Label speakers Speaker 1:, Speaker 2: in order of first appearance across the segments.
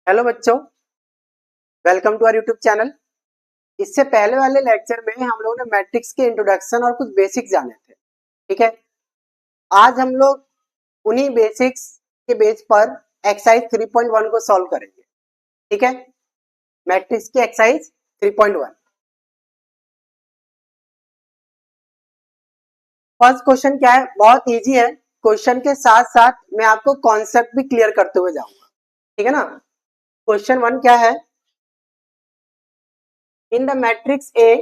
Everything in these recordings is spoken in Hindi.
Speaker 1: हेलो बच्चों, welcome to our YouTube channel. इससे पहले वाले लेक्चर में हम लोगों ने मैट्रिक्स के इंट्रोडक्शन और कुछ बेसिक्स जाने थे। ठीक है, आज हम लोग उन्हीं बेसिक्स के बेस पर एक्सरसाइज 3.1 को सॉल्व करेंगे। ठीक है, मैट्रिक्स की एक्सरसाइज 3.1। फर्स्ट क्वेश्चन क्या है, बहुत इजी है। क्वेश्चन के साथ साथ मैं आपको कॉन्सेप्ट भी क्लियर करते हुए जाऊंगा। ठीक है ना। क्वेश्चन 1 क्या है, इन द मैट्रिक्स ए,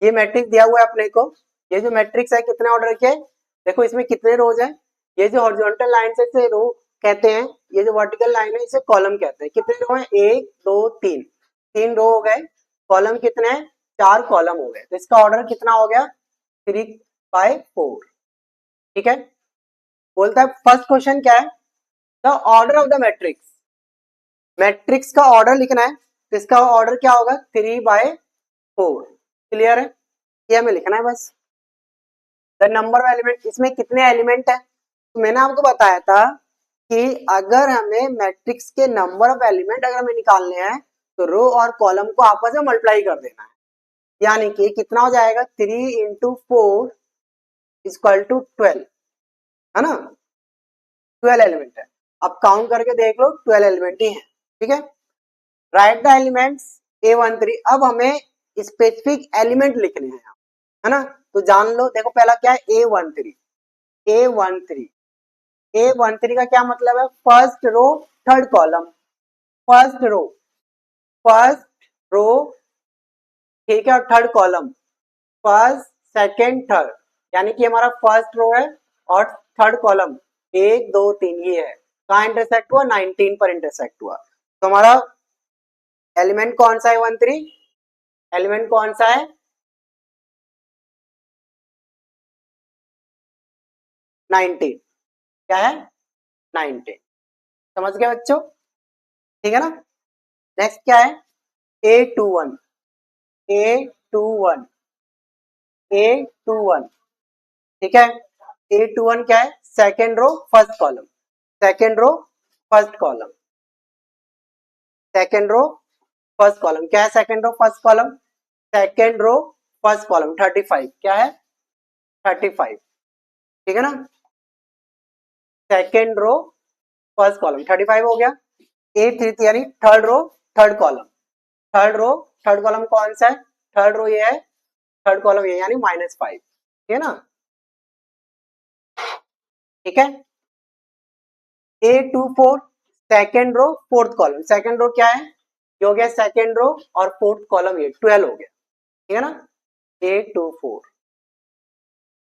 Speaker 1: ये मैट्रिक्स दिया हुआ है अपने को। ये जो मैट्रिक्स है कितने ऑर्डर के, देखो इसमें कितने रोज है। ये जो हॉरिजॉन्टल लाइन से इसे रो कहते हैं, ये जो वर्टिकल लाइन है इसे कॉलम कहते हैं। कितने रो है, 1 2 3, 3 रो हो गए। कॉलम कितने हैं, 4 कॉलम हो गए। तो इसका ऑर्डर कितना हो गया, 3/4। ठीक है, बोलता है फर्स्ट क्वेश्चन क्या है, the order of the matrix. Matrix का ऑर्डर लिखना है, तो इसका ऑर्डर क्या होगा, 3/4। क्लियर है, ये हमें लिखना है बस। द नंबर ऑफ एलिमेंट, इसमें कितने एलिमेंट है, तो मैंने आपको बताया था कि अगर हमें मैट्रिक्स के नंबर ऑफ एलिमेंट अगर हमें निकालने हैं तो रो और कॉलम को आपस में मल्टीप्लाई कर देना है। यानी कि कितना हो जाएगा, 3 × 4 = 12, है ना। 12 एलिमेंट है। अब काउंट करके देख लो, 12 एलिमेंट ही है। ठीक है, राइट द एलिमेंट्स A13। अब हमें स्पेसिफिक एलिमेंट लिखने हैं, है ना। तो जान लो, देखो पहला क्या है, A13। A13 A13 का क्या मतलब है, first row third column. First row, first row, ठीक है, और third column, first second third. यानी कि हमारा फर्स्ट रो है और थर्ड कॉलम 1 2 3 ये है। कहाँ इंटरसेक्ट हुआ, 19 पर इंटरसेक्ट हुआ। तो हमारा एलिमेंट कौन सा है, 13। एलिमेंट कौन सा है, 19। क्या है, 19। समझ गए बच्चों, ठीक है ना। नेक्स्ट क्या है, A21। A21 A21, ठीक है। A21 क्या है, second row first column. Second row first column, second row first column. क्या है second row first column, second row first column 35। क्या है, 35। ठीक है ना, सेकेंड रो फर्स्ट कॉलम 35 हो गया। A33 यानी third row third column. Third row third column कौन सा है, थर्ड रो ये है, थर्ड कॉलम ये यानी -5। ठीक है ना, ठीक है। A24 second row fourth column. Second row क्या है, ये हो गया सेकेंड रो और फोर्थ कॉलम ये 12 हो गया। ठीक है ना, A24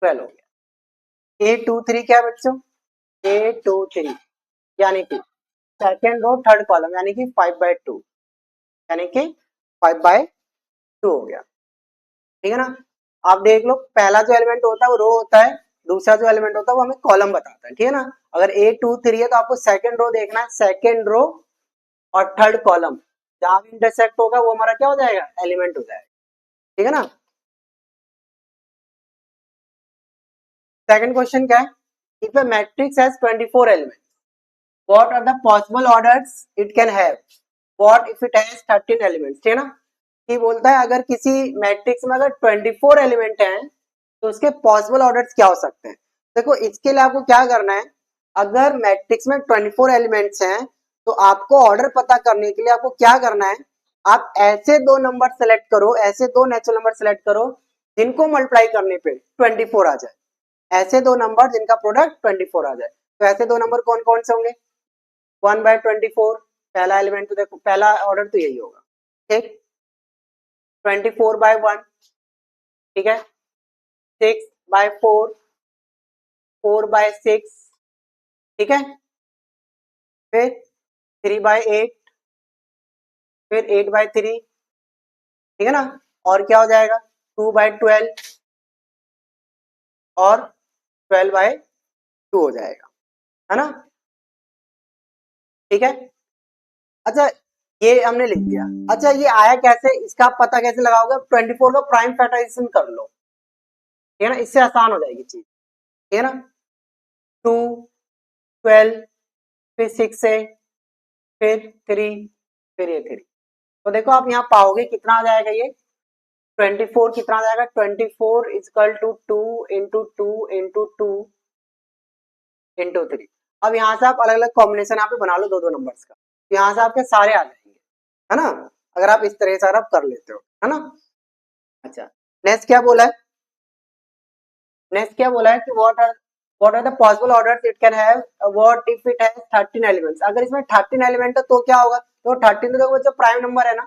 Speaker 1: 12 हो गया। A23 क्या है बच्चों, A23 यानी कि सेकेंड रो थर्ड कॉलम यानी कि 5/2, यानी कि 5/2 हो गया। ठीक है ना। आप देख लो, पहला जो एलिमेंट होता है वो रो होता है, दूसरा जो एलिमेंट होता है वो हमें कॉलम बताता है। ठीक है ना, अगर A23 है तो आपको सेकेंड रो देखना है, सेकेंड रो और थर्ड कॉलम जहां भी इंटरसेक्ट होगा वो हमारा क्या हो जाएगा, एलिमेंट हो जाएगा। ठीक है ना। सेकंड क्वेश्चन क्या है, if a matrix has 24 elements, what are the possible orders it can have, what if it has 13 elements. ठीक है ना, ये बोलता है अगर किसी मैट्रिक्स में अगर 24 एलिमेंट हैं तो उसके पॉसिबल ऑर्डर्स क्या हो सकते हैं। देखो इसके लिए आपको क्या करना है, अगर मैट्रिक्स में 24 एलिमेंट्स हैं तो आपको ऑर्डर पता करने के लिए आपको क्या करना है, आप ऐसे दो नंबर सेलेक्ट करो, ऐसे दो नेचुरल नंबर सेलेक्ट करो जिनको मल्टीप्लाई करने पे 24 आ जाए। ऐसे दो नंबर जिनका प्रोडक्ट 24 आ जाए। तो ऐसे दो नंबर कौन कौन से होंगे, 1/24, पहला एलिमेंट तो देखो पहला ऑर्डर तो यही होगा। ठीक, 24/1, ठीक है, 6/4, 4/6, ठीक है, फिर 3/8, फिर 8/3, ठीक है ना, और क्या हो जाएगा 2/12 और 12/2 हो जाएगा, है ना। ठीक है, अच्छा ये हमने लिख दिया। अच्छा ये आया कैसे, इसका पता कैसे लगाओगे, 24 का प्राइम फैक्टराइजेशन कर लो, ठीक है ना, इससे आसान हो जाएगी चीज। ठीक है ना, 2 12 फिर 6 से फिर 3, फिर ये 3। तो देखो आप यहाँ पाओगे कितना आ जाएगा ये 24 कितना आ जाएगा 24 equal to 2 into 2 into 2 into 3। अब यहाँ से आप अलग अलग कॉम्बिनेशन यहाँ पे बना लो दो दो नंबर्स का, तो यहाँ से आपके सारे आ जाएंगे, है ना, अगर आप इस तरह से आप कर लेते हो, है ना। अच्छा, नेक्स्ट क्या बोला है, नेक्स्ट क्या बोला है कि what are the possible orders it can have, what if it has 13 elements. अगर इसमें 13 एलिमेंट है तो क्या होगा, तो 13 तो देखो जो प्राइम नंबर है ना,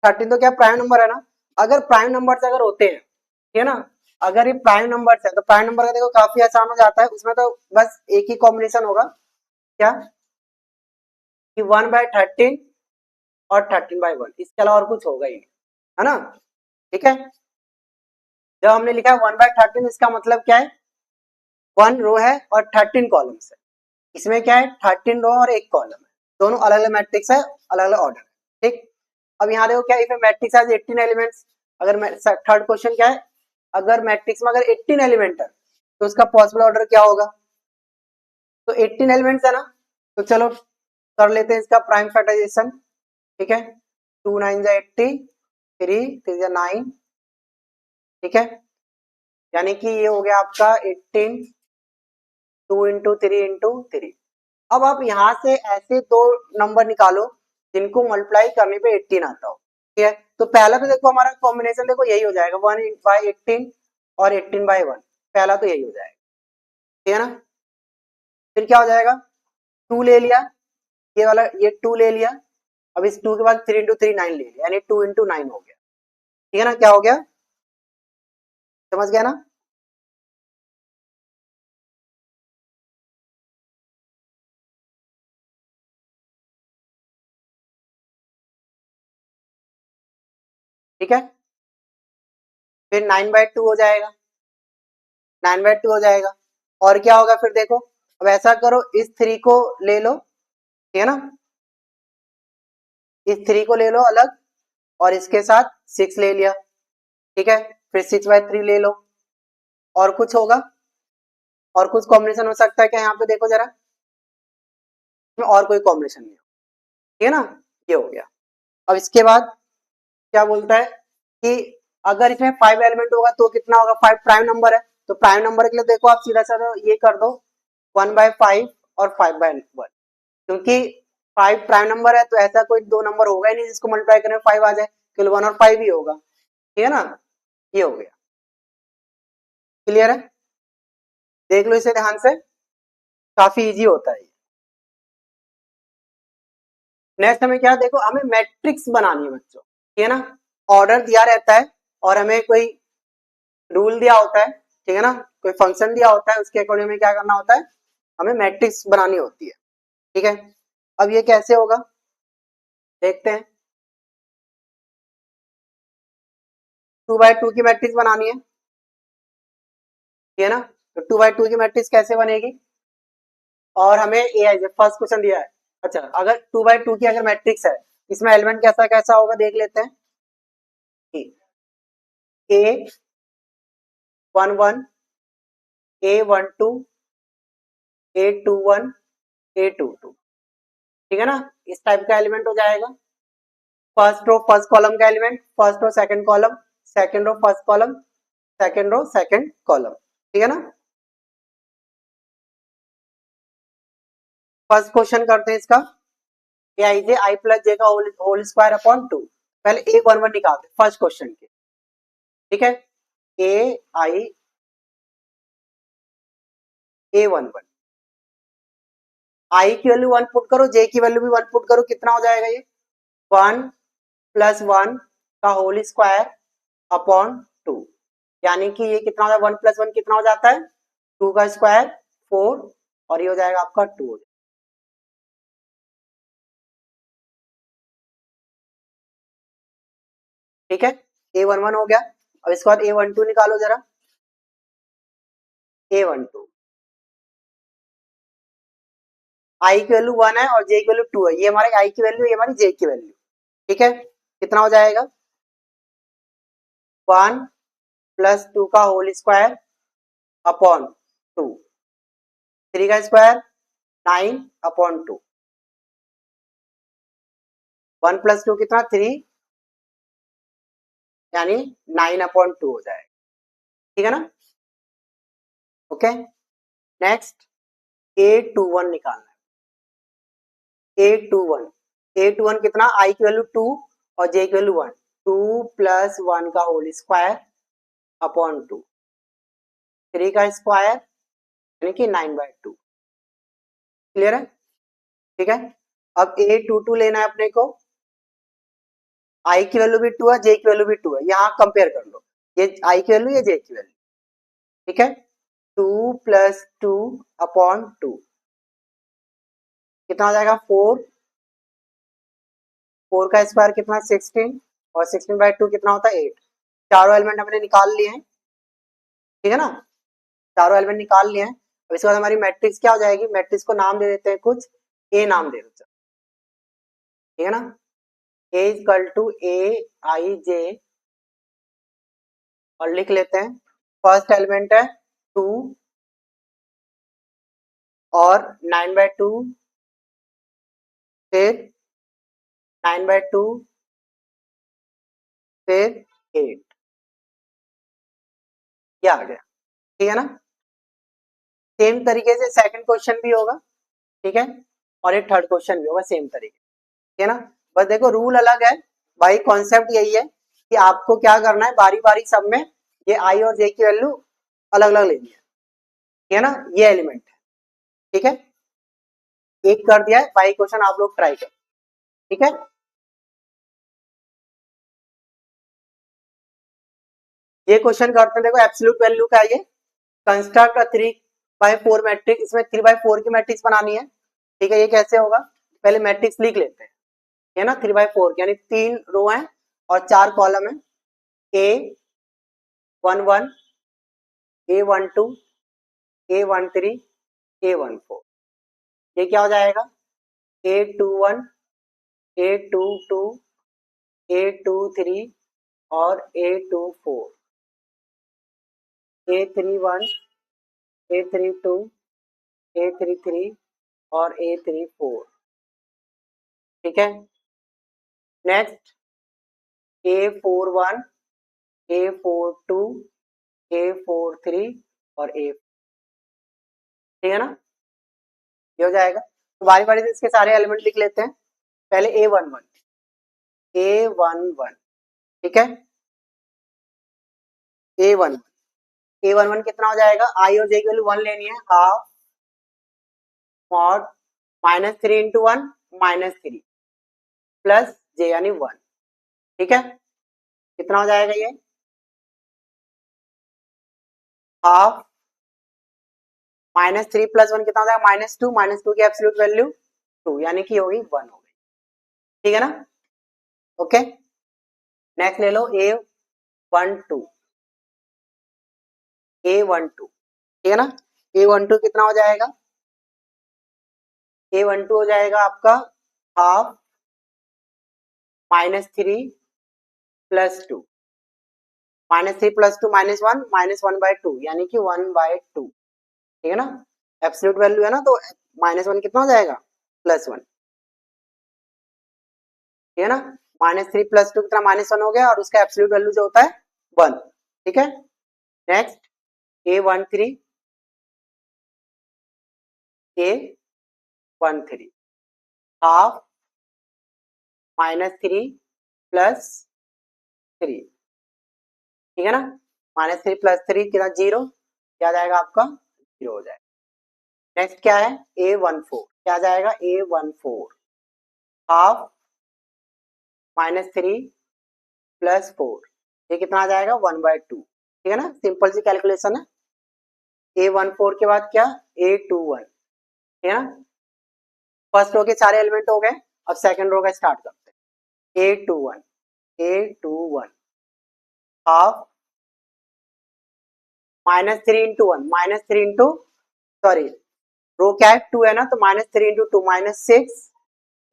Speaker 1: 13 तो क्या प्राइम नंबर है ना। अगर प्राइम नंबर से अगर होते हैं, ठीक है ना, अगर ये प्राइम नंबर है तो प्राइम नंबर का देखो काफी आसान हो जाता है, उसमें तो बस एक ही कॉम्बिनेशन होगा, क्या कि 1/13 और 13/1, इसके अलावा और कुछ होगा ही नहीं, है ना। ठीक है, जब हमने लिखा है 1/13 इसका मतलब क्या है, 1 रो है और 13 कॉलम्स है, इसमें क्या है 13 रो और एक कॉलम है, दोनों अलग अलग मैट्रिक्स है, अलग अलग ऑर्डर है। ठीक, अब यहाँ देखो क्या, इफ मैट्रिक्स हैज 18 एलिमेंट्स, अगर थर्ड क्वेश्चन क्या है, अगर मैट्रिक्स में अगर 18 एलिमेंट है तो उसका पॉसिबल ऑर्डर क्या होगा, तो 18 एलिमेंट्स है ना, तो चलो कर लेते हैं इसका प्राइम फैक्टराइजेशन। ठीक है, 2 9 जा 80, 3 3 जा 9, ठीक है, यानी कि ये हो गया आपका 18, 2 इंटू 3 इंटू 3। अब आप यहाँ से ऐसे दो नंबर निकालो जिनको मल्टीप्लाई करने पे 18 आता हो, ठीक है। तो पहला तो देखो हमारा कॉम्बिनेशन देखो यही हो जाएगा 1/18 और 18/1, पहला तो यही हो जाएगा, ठीक है ना। फिर क्या हो जाएगा, 2 ले लिया, ये वाला ये 2 ले लिया, अब इस 2 के बाद 3 इंटू 3 9 ले लिया, यानी 2 इंटू 9 हो गया, ठीक है ना, क्या हो गया, समझ गया ना। ठीक है, फिर 9/2 हो जाएगा, 9/2 हो जाएगा, और क्या होगा फिर देखो, अब ऐसा करो इस 3 को ले लो, ठीक है ना, इस 3 को ले लो अलग और इसके साथ 6 ले लिया, ठीक है, फिर 6/3 ले लो, और कुछ होगा, और कुछ कॉम्बिनेशन हो सकता है क्या, यहाँ पे देखो जरा, और कोई कॉम्बिनेशन नहीं हो, ठीक है ना, ये हो गया। अब इसके बाद क्या बोलता है कि अगर इसमें 5 एलिमेंट होगा तो कितना होगा, 5 प्राइम नंबर है, तो प्राइम नंबर के लिए देखो आप सीधा सीधा ये कर दो 1/5 और 5/1, क्योंकि 5 प्राइम नंबर है तो ऐसा कोई दो नंबर होगा ही नहीं जिसको मल्टीप्लाई करने में 5 आ जाए, केवल 1 और 5 ही होगा, ठीक है ना, ये हो गया, क्लियर है, देख लो इसे ध्यान से, काफी इजी होता है। नेक्स्ट हमें क्या, देखो हमें मैट्रिक्स बनानी है बच्चों, ठीक है ना, ऑर्डर दिया रहता है और हमें कोई रूल दिया होता है, ठीक है ना, कोई फंक्शन दिया होता है, उसके अकॉर्डिंग में क्या करना होता है, हमें मैट्रिक्स बनानी होती है, ठीक है। अब ये कैसे होगा देखते हैं, 2/2 की मैट्रिक्स बनानी है, ठीक है ना, तो 2/2 की मैट्रिक्स कैसे बनेगी, और हमें ए आई फर्स्ट क्वेश्चन दिया है। अच्छा, अगर 2/2 की अगर मैट्रिक्स है, इसमें एलिमेंट कैसा कैसा होगा देख लेते हैं, A11, A12, A21, A22, ठीक है ना, इस टाइप का एलिमेंट हो जाएगा, फर्स्ट रो फर्स्ट कॉलम का element, first row second column, second row first column, second row second column, ठीक है ना। फर्स्ट क्वेश्चन करते हैं इसका, ए आई जे आई प्लस जे का होल स्क्वायर अपॉन 2, पहले A11 निकालते हैं फर्स्ट क्वेश्चन के, ठीक है, A11, आई की वैल्यू 1 पुट करो, जे की वैल्यू भी 1 पुट करो, कितना हो जाएगा ये 1 + 1 का होल स्क्वायर अपॉन 2, यानी कि ये कितना हो जाएगा 1 + 1 कितना हो जाता है 2 का स्क्वायर 4, और ये हो जाएगा आपका 2 हो जाएगा। ठीक है, A11 हो गया, अब इसके बाद A12 निकालो जरा, A12 आई की वैल्यू 1 है और जे की वैल्यू 2 है, ये हमारी आई की वैल्यू, ये हमारी जे की वैल्यू, ठीक है, कितना हो जाएगा 1 + 2 का होल स्क्वायर अपॉन 2, 3 का स्क्वायर 9 अपॉन 2, 1 + 2 कितना 3, यानी 9/2 हो जाएगा, ठीक है ना। ओके, नेक्स्ट A21 निकालना है। A21 कितना, I की वैल्यू 2 और J की वैल्यू 1, 2 + 1 का होल स्क्वायर अपॉन 2, 3 का स्क्वायर यानी कि 9/2, क्लियर है, ठीक है। अब A22 लेना है अपने को, I की वैल्यू भी 2 है, J की वैल्यू भी 2 है, यहाँ कंपेयर कर लो, ये I की वैल्यू, ये J की वैल्यू, ठीक है। 2 + 2 अपॉन 2 कितना हो जाएगा 4, 4 का स्क्वायर कितना 16 और 16/2 कितना होता है 8। चारों एलिमेंट हमने निकाल लिए हैं, ठीक है ना, चारों एलिमेंट निकाल लिए हैं। अब इसके बाद हमारी मैट्रिक्स क्या हो जाएगी, मैट्रिक्स को नाम दे देते हैं कुछ, ए नाम दे देते हैं, ठीक है ना। A equal to A I J और लिख लेते हैं, फर्स्ट एलिमेंट है 2 और 9/2, फिर 9/2, फिर 8, ये आ गया, ठीक है ना। सेम तरीके से सेकंड क्वेश्चन भी होगा, ठीक है, और एक थर्ड क्वेश्चन भी होगा सेम तरीके, ठीक है ना। बस देखो रूल अलग है भाई, कॉन्सेप्ट यही है कि आपको क्या करना है, बारी बारी सब में ये I और J की वैल्यू अलग अलग लेनी है, ठीक है ना। ये एलिमेंट है, ठीक है, एक कर दिया है, बाई क्वेश्चन आप लोग ट्राई करो, ठीक है। ये क्वेश्चन करते हैं, देखो एब्सोल्यूट वैल्यू का है ये, कंस्ट्रक्ट अ 3/4 मैट्रिक्स, इसमें 3/4 की मैट्रिक्स बनानी है, ठीक है। ये कैसे होगा, पहले मैट्रिक्स लिख लेते हैं, है ना, 3/4 यानी 3 रो है और 4 कॉलम है, A11, A12, A13, A14, ये क्या हो जाएगा A21, A22, A23 और A24, A31, A32, A33 और A34, ठीक है। नेक्स्ट A41, A42, A43 और A, ठीक है ना, ये हो जाएगा। तो बारी बारी से इसके सारे एलिमेंट लिख लेते हैं, पहले A11, A11, ठीक है, A11 कितना हो जाएगा, I और J की वैल्यू 1 लेनी है, हाफ मॉड -3 × 1 -3 प्लस J यानी 1, ठीक है, कितना हो जाएगा ये हाफ -3 + 1 कितना हो जाएगा -2, -2 की एब्सोल्यूट वैल्यू 2 यानी कि होगी 1 हो गई, ठीक है ना। ओके, नेक्स्ट ले लो A12, ठीक है ना। A12 कितना हो जाएगा, A12 हो जाएगा आपका हाफ -3 + 2, -3 + 2 -1, -1/2 यानी कि 1/2, ठीक है ना। एब्सोल्यूट वैल्यू है ना, तो -1 कितना हो जाएगा +1, ठीक है ना। -3 + 2 कितना -1 हो गया और उसका एब्सोल्यूट वैल्यू जो होता है 1, ठीक है। नेक्स्ट A13, A13 हाफ -3 + 3, ठीक है ना, -3 + 3 कितना 0, क्या जाएगा आपका 0 हो जाएगा। नेक्स्ट क्या है A14, क्या जाएगा A14 हाफ -3 + 4, ये कितना आ जाएगा 1/2, ठीक है ना, सिंपल सी कैलकुलेशन है। A14 के बाद क्या A21, ठीक है ना, फर्स्ट रो के सारे एलिमेंट हो गए, अब सेकंड रो का स्टार्ट करते हैं। A21 हाफ -3 × 1 -3 × सॉरी रो क्या है 2 है ना, तो -3 × 2 -6,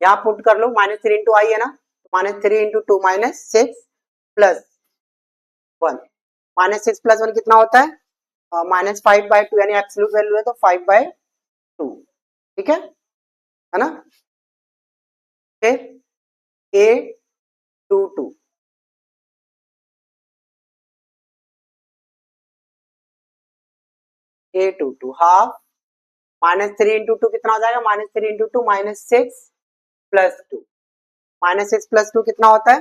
Speaker 1: यहाँ पुट कर लो, -3 × I है ना, -3 × 2 -6 प्लस 1, -6 + 1 कितना होता है -5/2 यानी एब्सोल्यूट वैल्यू है तो 5/2, ठीक है ना। फिर A22 A22 हाफ -3 इंटू 2 कितना हो जाएगा? -3 इंटू 2 -6 प्लस 2 -6 प्लस 2 कितना होता है?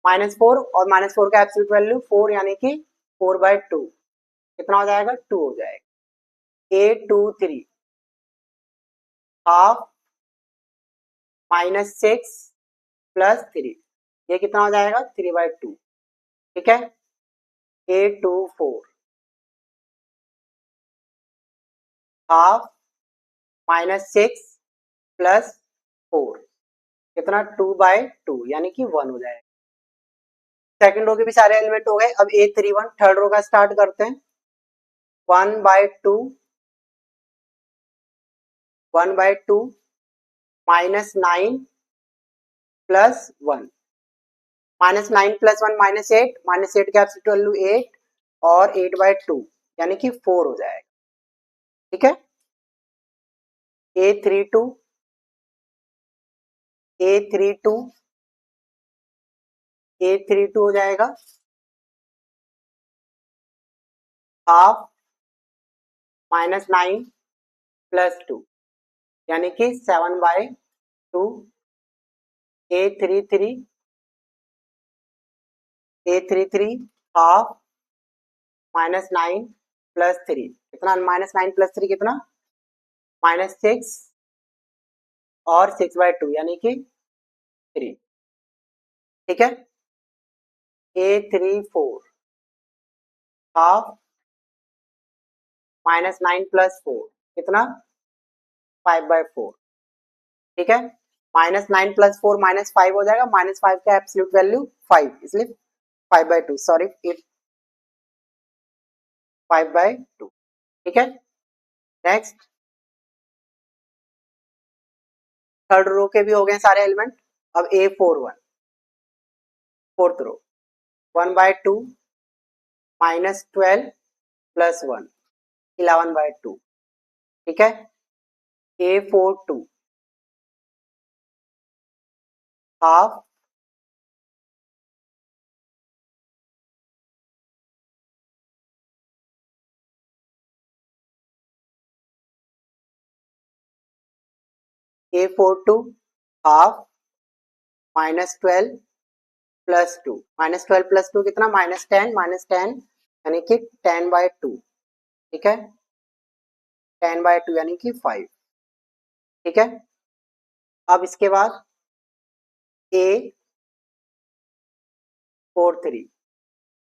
Speaker 1: -4 और -4 का एब्सोल्यूट वैल्यू 4 यानी कि 4/2 कितना हो जाएगा? 2 हो जाएगा। A23 हाफ -6 प्लस 3 ये कितना हो जाएगा? 3/2 ठीक है। A24 हाफ -6 प्लस 4 कितना? 2/2 यानी कि 1 हो जाएगा। सेकंड रो के भी सारे एलिमेंट हो गए। अब A31 थर्ड रो का स्टार्ट करते हैं। 1/2 -9 प्लस 1 -9 प्लस 1 -8 -8 का एब्सोल्यूट वैल्यू 8 और 8/2 यानी कि 4 हो जाएगा ठीक है। A32 हो जाएगा हाफ -9 प्लस 2 यानी कि 7/2 A33 हाफ -9 प्लस 3 कितना? -9 प्लस 3 कितना? -6 और 6/2 यानी कि 3 ठीक है। A34 हाफ -9 प्लस 4 कितना? 5/4 ठीक है। -9 प्लस 4 -5 हो जाएगा। -5 का एब्सोल्यूट वैल्यू 5 इसलिए 5/2 सॉरी 5/2 ठीक है। नेक्स्ट थर्ड रो के भी हो गए सारे एलिमेंट। अब A41 फोर्थ रो 1/2 -12 प्लस 1 11/2 ठीक है। A42 half A42 half -12 plus 2 -12 plus 2 कितना? -10 यानी कि 10/2 ठीक है। 10/2 यानी कि 5 ठीक है। अब इसके बाद A43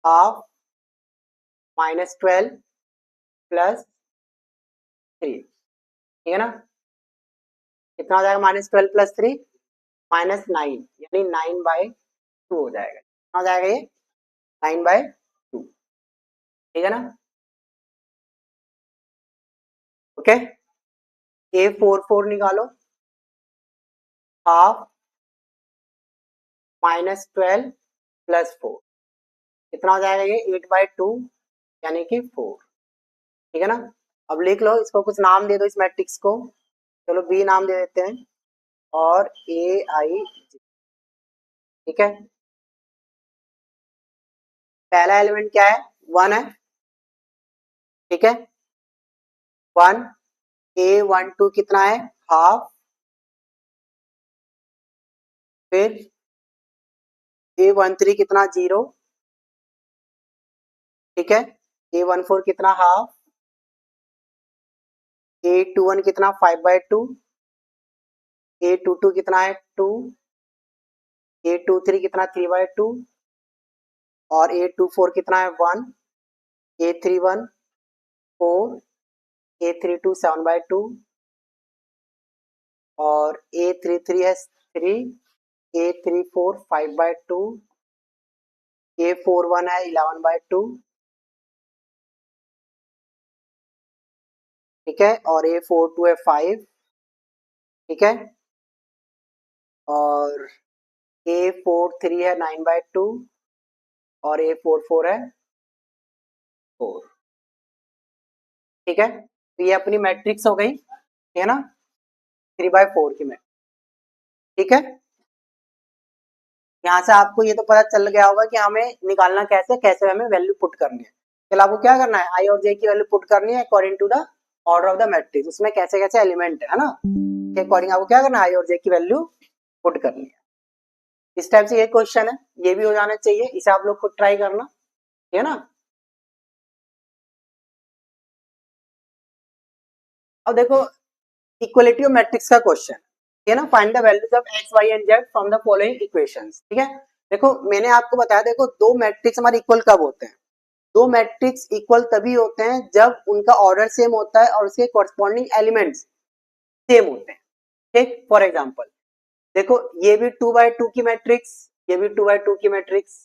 Speaker 1: हाफ -12 प्लस 3 ठीक है ना। कितना हो जाएगा? -12 प्लस 3 -9 यानी 9/2 हो जाएगा। कितना हो जाएगा ये? 9/2 ठीक है ना। ओके A44 निकालो हाफ -12 प्लस 4 कितना हो जाएगा ये? 8/2 यानी कि 4 ठीक है ना। अब लिख लो इसको, कुछ नाम दे दो इस मैट्रिक्स को। चलो B नाम दे देते हैं और AI ठीक है। पहला एलिमेंट क्या है? 1 है ठीक है। 1 A12 कितना है? हाफ फिर A13 कितना? 0 ठीक है। A14 कितना? हाफ A21 कितना? 5/2 A22 कितना है? 2 A23 कितना? 3/2 और A24 कितना है? 1 A31 4 A32 7/2 और A33 है 3 A34 5/2 A41 है 11/2 ठीक है। और A42 है 5 ठीक है। और A43 है 9/2 और A44 है 4 ठीक है। तो ये अपनी मैट्रिक्स हो गई है ना, 3/4 की मैट्रिक्स ठीक है। यहाँ से आपको ये तो पता चल गया होगा कि हमें निकालना कैसे, कैसे हमें वैल्यू पुट करनी है। फिर आपको क्या करना है, आई और जे की वैल्यू पुट करनी है according to the order of the matrix, उसमें कैसे कैसे एलिमेंट है ना, के अकॉर्डिंग आपको क्या करना है, आई और जे की वैल्यू पुट करनी है। इस टाइप से ये क्वेश्चन है, ये भी हो जाना चाहिए, इसे आप लोग खुद ट्राई करना, ठीक है ना। अब देखो इक्वलिटी ऑफ मैट्रिक्स का क्वेश्चन है ना, find the values of x y and z from the following equations, ठीक है। देखो मैंने आपको बताया, देखो दो मैट्रिक्स हमारे इक्वल कब होते हैं, दो मैट्रिक्स इक्वल तभी होते हैं जब उनका ऑर्डर सेम होता है और उसके कॉरस्पॉन्डिंग एलिमेंट्स सेम होते हैं, ठीक। फॉर एग्जांपल देखो ये भी 2 by 2 की मैट्रिक्स, ये भी 2 by 2 की मैट्रिक्स,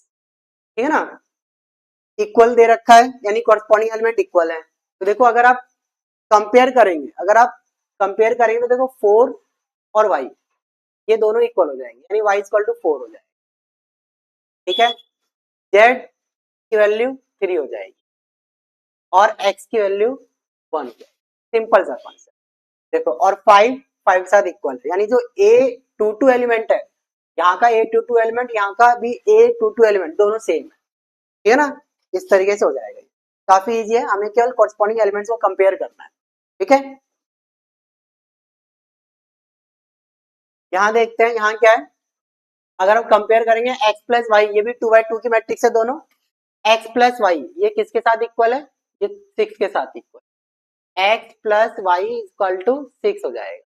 Speaker 1: ठीक है ना, इक्वल दे रखा है यानी कॉरस्पॉन्डिंग एलिमेंट इक्वल है। तो देखो अगर आप कंपेयर करेंगे, अगर आप कंपेयर करेंगे तो देखो 4 और y ये दोनों इक्वल हो जाएंगे, यानी y इक्वल टू 4 हो जाएगा, ठीक है। z की वैल्यू 3 हो जाएगी और x की वैल्यू 1 हो जाएगी, सिंपल सा कॉन्सेप्ट। देखो और 5 के साथ इक्वल है, यानी जो a22 एलिमेंट है, यहाँ का a22 एलिमेंट, यहाँ का भी a22 एलिमेंट, दोनों सेम है, ठीक है ना। इस तरीके से हो जाएगा, काफी इजी है, हमें केवल कॉरस्पॉन्डिंग एलिमेंट्स को कंपेयर करना है, ठीक है। यहाँ देखते हैं, यहाँ क्या है, अगर हम कंपेयर करेंगे x प्लस वाई, ये भी 2 by 2 की मैट्रिक्स है दोनों, x प्लस वाई ये किसके साथ इक्वल है, ये 6 के साथ equal, x plus y equal to 6 हो जाएगा,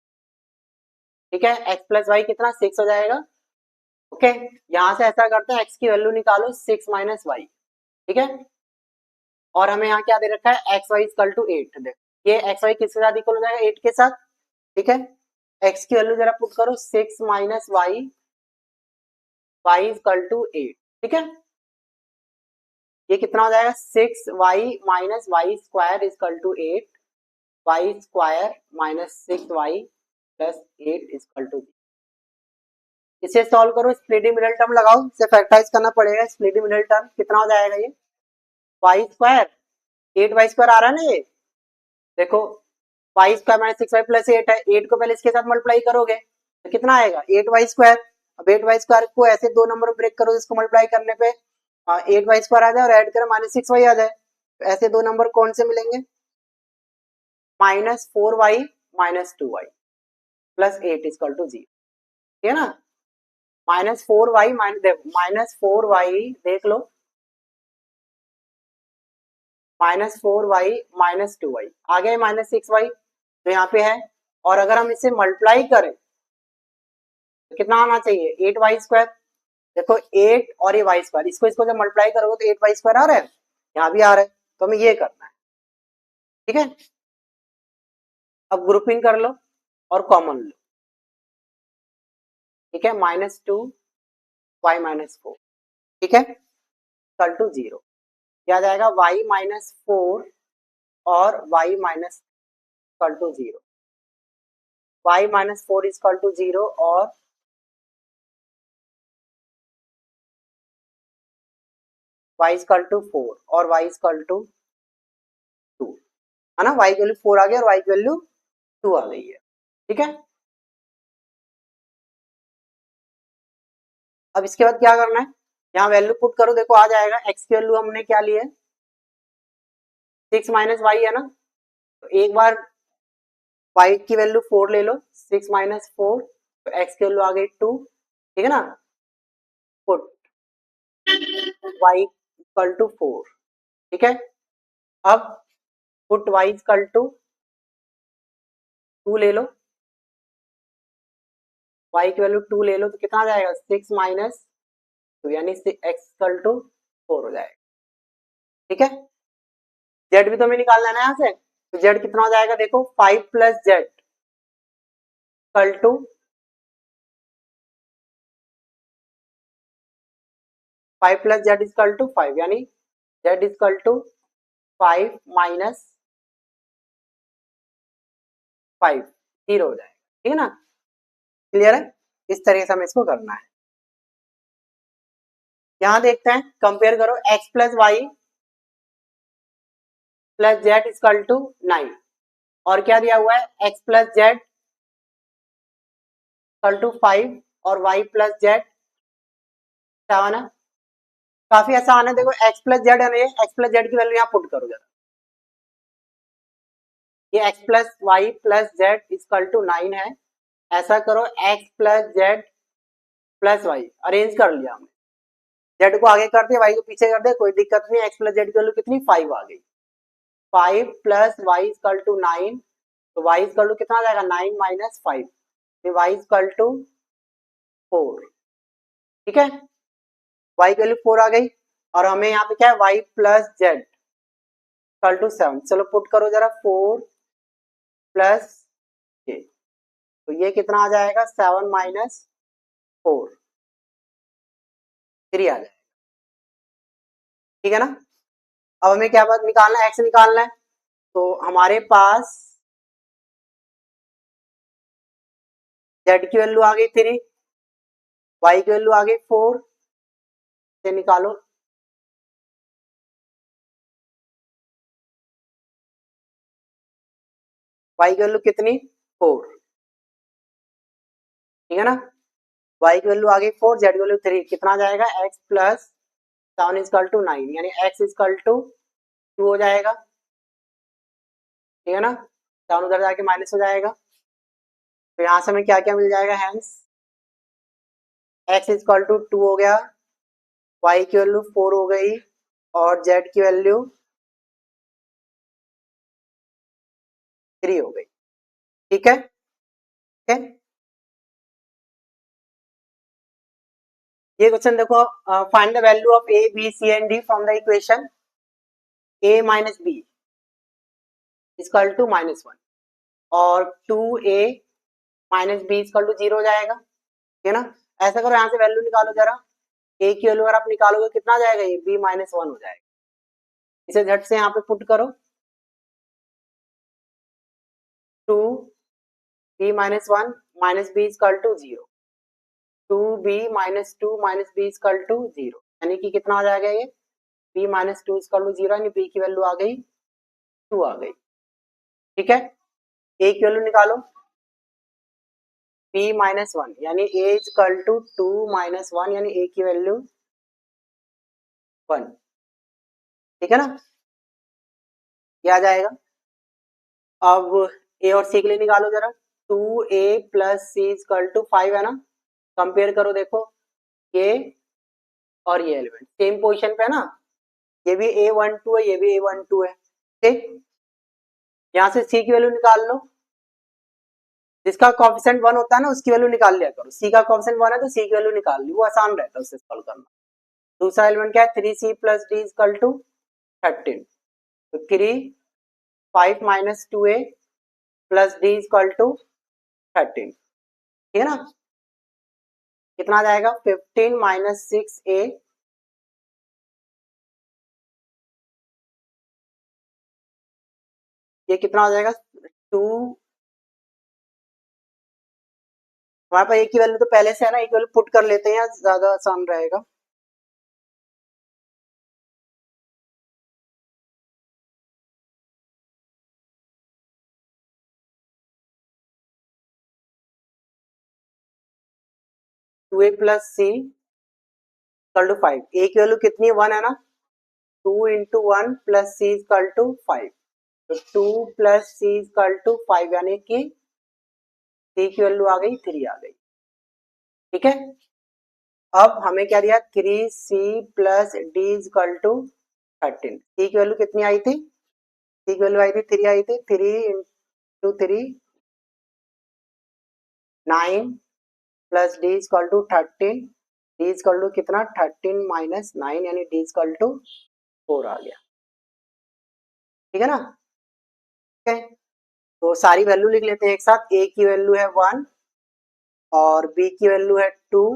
Speaker 1: ठीक है। x प्लस वाई कितना 6 हो जाएगा, ओके। यहाँ से ऐसा करते हैं, x की वैल्यू निकालो 6 माइनस वाई, ठीक है। और हमें यहाँ क्या दे रखा है, एक्स वाई इक्वल टू 8, देखो ये एक्स वाई किसके साथ इक्वल हो जाएगा, 8 के साथ, ठीक है। x की वैल्यू जरा पुट करो, 6 minus y, y equal to 8, ठीक है। ये कितना हो जाएगा, 6y minus y square equal to 8, वाई square minus 6y plus 8 equal to, इसे सॉल्व करो, स्प्लिटिंग मिडिल टर्म लगाओ, इसे फैक्टराइज करना पड़ेगा, स्प्लिटिंग मिडिल टर्म कितना हो जाएगा, ये वाई स्क्वायर 8y स्क्वायर आ रहा है ना ये, देखो Y square minus 6y plus 8 है, 8 को पहले इसके साथ मल्टीप्लाई करोगे तो कितना आएगा 8y स्क्वायर। अब 8y स्क्वायर को ऐसे दो नंबर में ब्रेक करो, इसको मल्टीप्लाई करने पे 8y स्क्वायर आ जाए और ऐड करें माइनस 6y आ जाए, तो ऐसे दो नंबर कौन से मिलेंगे, -4y minus 2y plus 8 equal to 0, ठीक है ना। -4y -4y देख लो, -4y माइनस 2y आ गया, -6y तो यहाँ पे है, और अगर हम इसे मल्टीप्लाई करें तो कितना आना चाहिए 8y स्क्वायर, देखो 8 और ये y स्क्वायर, इसको इसको जब मल्टीप्लाई करोगे तो 8y स्क्वायर आ रहा है, यहाँ भी आ रहा है, तो हमें ये करना है, ठीक है। अब ग्रुपिंग कर लो और कॉमन लो, ठीक है, -2y माइनस 4, ठीक है, इक्वल टू 0, क्या जाएगा y माइनस 4 और y minus equal to 0, y minus 4 equal to 0 और y इक्वल टू 4 और y इक्वल टू 2, है ना, y की वैल्यू 4 आ गई और y की वैल्यू 2 आ गई है, ठीक है। अब इसके बाद क्या करना है, यहाँ वैल्यू पुट करो, देखो आ जाएगा, x की वैल्यू हमने क्या ली है 6 माइनस वाई है ना, तो एक बार y की वैल्यू 4 ले लो, 6 माइनस 4, तो x की वैल्यू आ गई 2, ठीक है ना, पुट y इक्वल टू 4, ठीक है। अब पुट y इक्वल टू 2 ले लो, y की वैल्यू 2 ले लो तो कितना आ जाएगा 6 माइनस 2 यानी x इक्वल टू 4 हो जाएगा, ठीक है। z भी तो हमें निकालना है ना यहाँ से, तो z कितना हो जाएगा, देखो 5 plus z equal to 5 plus z equal to 5, यानी z इक्वल टू 5 माइनस 5, 0 हो जाएगा, ठीक है ना, क्लियर है। इस तरीके से हमें इसको करना है। यहां देखते हैं, कंपेयर करो x plus y plus z equal to 9, और क्या दिया हुआ है x plus z equal to 5 और y प्लस जेड 7 है, काफी आसान है। देखो x प्लस जेड है ना, ये x प्लस जेड की वैल्यू यहाँ पुट करो जरा, ये x plus y plus z equal to 9 है। ऐसा करो x plus z plus y arrange कर लिया हमने, जेड को आगे कर दिया, वाई को पीछे कर दिया, कोई दिक्कत नहीं। x प्लस जेड की वैल्यू कितनी 5 आ गई, 5 प्लस वाई इक्वल टू 9, तो वाई इक्वल टू कितना आ जाएगा 9 माइनस 5, वाई इक्वल टू 4। ठीक है, वाई की वैल्यू 4 आ गई और हमें यहाँ पे क्या है y plus z equal to 7। चलो पुट करो जरा 4 प्लस ये, तो ये कितना आ जाएगा 7 माइनस 4, 3 आ जाएगा। ठीक है ना, अब हमें क्या बात निकालना है, एक्स निकालना है। तो हमारे पास जेड की वैल्यू आ गई 3, वाई की वैल्यू आ गई 4, से निकालो। वाई की वैल्यू कितनी 4, ठीक है ना, वाई की वैल्यू आ गई 4, जेड की वैल्यू 3, कितना आ जाएगा एक्स प्लस 7 इक्वल टू 9, यानी एक्स इक्वल टू 2 हो जाएगा। ठीक है ना, 7 उधर जाके माइनस हो जाएगा, तो यहाँ से हमें क्या क्या मिल जाएगा, हैंस एक्स इक्वल टू 2 हो गया, वाई की वैल्यू 4 हो गई और जेड की वैल्यू 3 हो गई। ठीक है, ठीक है। ये क्वेश्चन देखो, find the value of a b c and d from the equation a minus b equal to -1 और 2a minus b equal to 0 हो जाएगा। ठीक है ना, ऐसा करो यहाँ से वैल्यू निकालो जरा, ए की वैल्यू अगर आप निकालोगे कितना आ जाएगा, ये b -1 हो जाएगा। इसे झट से यहाँ पे पुट करो, 2b -1 minus b equal to 0, 2b -2 minus b equal to 0, यानी कि कितना आ जाएगा ये b -2 इक्वल टू 0, यानी b की वैल्यू आ गई 2 आ गई। ठीक है, a की वैल्यू निकालो, b -1 यानी a इक्वल टू 2 -1, यानी a की वैल्यू 1। ठीक है ना, ये आ जाएगा। अब ए और सी के लिए निकालो जरा, 2a plus c equal to 5 है ना, कंपेयर करो देखो, ये और ये एलिमेंट सेम पोजीशन पे है ना, ये भी a12 है, ये भी a12 है। ठीक, यहाँ से सी की वैल्यू निकाल लो, जिसका कोएफिशिएंट 1 होता है ना उसकी वैल्यू निकाल लिया करो, सी का कोएफिशिएंट 1 है तो सी की वैल्यू निकाल ली, वो आसान रहता है उससे सॉल्व करना। दूसरा एलिमेंट क्या है 3c plus D equal to 13, तो 3 5 minus 2a plus D equal to 13। ठीक है ना, कितना आ जाएगा 15 माइनस 6a, ये कितना हो जाएगा 2, हमारे पास एक की वैल्यू तो पहले से है ना, एक वैल्यू पुट कर लेते हैं, ज्यादा आसान रहेगा। Two a plus c equal to 5, a की वैल्यू कितनी 1 है ना, 2 into 1 plus c equal to 5, तो 2 प्लस सी इक्वल टू 5, यानी कि सी की वैल्यू आ गई 3 आ गई। ठीक है, अब हमें क्या दिया 3c plus D equal to 13, C की वैल्यू कितनी आई थी, सी की वैल्यू आई थी 3 आई थी, 3 into 3 9 plus D equal to 13, d equal to कितना 13 माइनस 9, यानी डी इक्वल टू 4 आ गया। ठीक है ना, ठीक है, तो सारी वैल्यू लिख लेते हैं एक साथ, ए की वैल्यू है 1 और बी की वैल्यू है 2,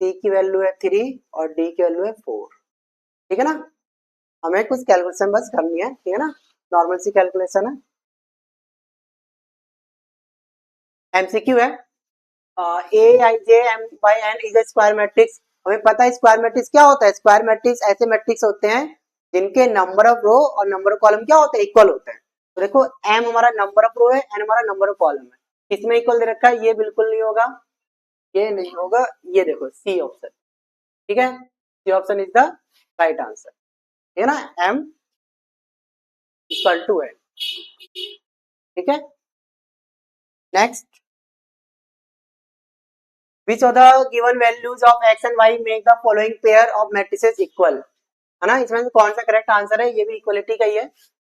Speaker 1: सी की वैल्यू है 3 और डी की वैल्यू है 4। ठीक है ना, हमें कुछ कैलकुलेशन बस करनी है। ठीक है ना, नॉर्मल सी कैलकुलेशन है, एमसीक्यू है। A I J M by N is A square matrix, हमें पता है स्क्वायर मैट्रिक्स क्या होता है, स्क्वायर मैट्रिक्स ऐसे मैट्रिक्स होते हैं जिनके नंबर ऑफ रो और नंबर ऑफ कॉलम क्या होते हैं, इक्वल होते हैं। तो देखो एम हमारा नंबर ऑफ रो है, एन हमारा नंबर ऑफ कॉलम है, किसमें इक्वल दे रखा है, ये बिल्कुल नहीं होगा, ये नहीं होगा, ये देखो सी ऑप्शन। ठीक है, C option is the right answer, ठीक है ना, m इक्वल टू n, ठीक है। Next, which of the given values of x and y make the following pair of matrices equal, है ना, इसमें से कौन सा करेक्ट आंसर है, ये भी इक्वलिटी का ही है,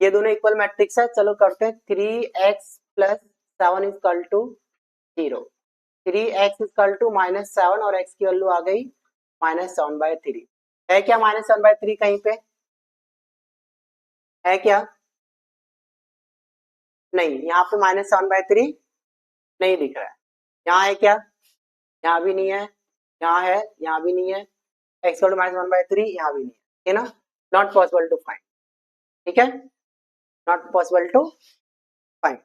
Speaker 1: ये दोनों इक्वल मैट्रिक्स है। चलो करते हैं, 3x plus 7 equal to 0, 3x equal to -7 और x की वैल्यू आ गई -7/3, है क्या -7/3 कहीं पे है क्या, नहीं, यहाँ पे -7/3 नहीं दिख रहा है, यहाँ है क्या, यहाँ भी नहीं है, यहाँ है, यहाँ भी नहीं है, x इक्वल टू -1/3 यहाँ भी नहीं है ना, नॉट पॉसिबल टू फाइंड, ठीक है, not possible to find,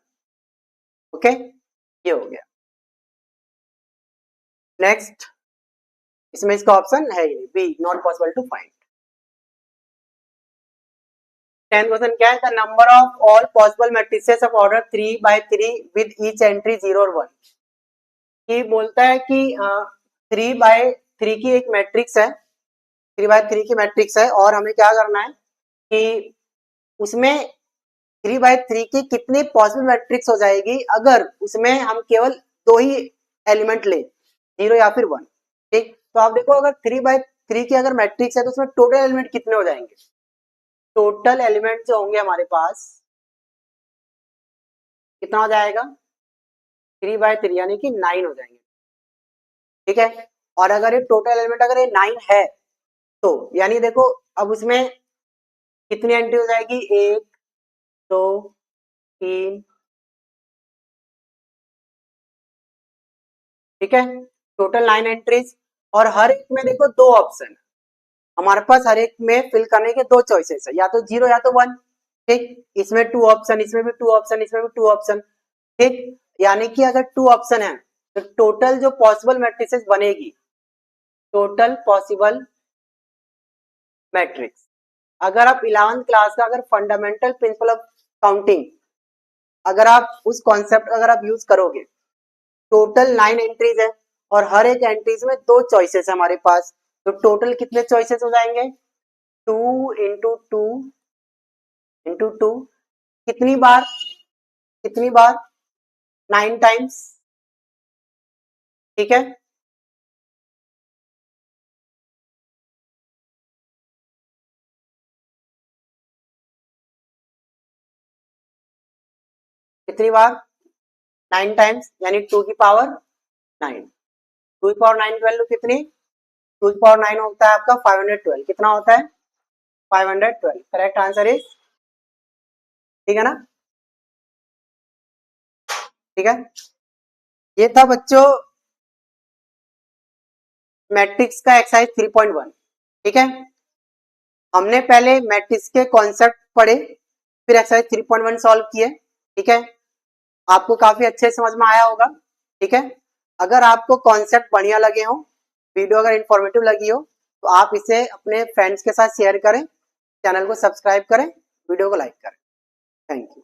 Speaker 1: okay, ये हो गया। नेक्स्ट, इसमें इसका ऑप्शन है ही नहीं, B, not possible to find. 10th question क्या है, the number of all possible matrices of order 3/3 with each entry 0 और 1, ये बोलता है कि 3/3 की एक मैट्रिक्स है, 3/3 की मैट्रिक्स है, और हमें क्या करना है कि उसमें 3/3 की कितनी पॉसिबल मैट्रिक्स हो जाएगी अगर उसमें हम केवल 2 ही एलिमेंट ले, 0 या फिर 1, ठीक। तो आप देखो, अगर 3/3 की अगर मैट्रिक्स है तो उसमें टोटल एलिमेंट कितने हो जाएंगे, टोटल एलिमेंट जो होंगे हमारे पास कितना हो जाएगा, 3/3 यानी कि 9 हो जाएंगे, ठीक है। और अगर ये टोटल एलिमेंट अगर ये 9 है तो यानी देखो अब उसमें कितनी एंट्री हो जाएगी, 1 2 3, ठीक है, टोटल 9 एंट्रीज, और हर एक में देखो 2 ऑप्शन हमारे पास, हर एक में फिल करने के 2 चॉइसेस है, या तो 0 या तो 1, ठीक। इसमें 2 ऑप्शन, इसमें भी 2 ऑप्शन, इसमें भी 2 ऑप्शन, ठीक। यानी कि अगर 2 ऑप्शन है तो टोटल जो पॉसिबल मैट्रिसेस बनेगी, टोटल पॉसिबल मैट्रिक्स, अगर आप 11th क्लास का अगर फंडामेंटल प्रिंसिपल ऑफ काउंटिंग अगर आप उस कॉन्सेप्ट अगर आप यूज करोगे, टोटल 9 एंट्रीज है और हर एक एंट्रीज में 2 चॉइसेस है हमारे पास, तो टोटल कितने चॉइसेस हो जाएंगे, 2 इंटू 2 इंटू 2, कितनी बार, कितनी बार, 9 टाइम्स, ठीक है। कितनी बार, 9 टाइम्स, यानी 2 की पावर 9, 2 की पावर 9 की वैल्यू कितनी, 2 की पावर 9 होता है आपका 512, कितना होता है 512, करेक्ट आंसर इज, ठीक है ना, ठीक है। ये था बच्चों मैट्रिक्स का एक्सरसाइज 3.1, ठीक है। हमने पहले मैट्रिक्स के कॉन्सेप्ट पढ़े, फिर एक्सरसाइज 3.1 सॉल्व किए, ठीक है। आपको काफी अच्छे समझ में आया होगा, ठीक है। अगर आपको कॉन्सेप्ट बढ़िया लगे हो, वीडियो अगर इंफॉर्मेटिव लगी हो, तो आप इसे अपने फ्रेंड्स के साथ शेयर करें, चैनल को सब्सक्राइब करें, वीडियो को लाइक करें, थैंक यू।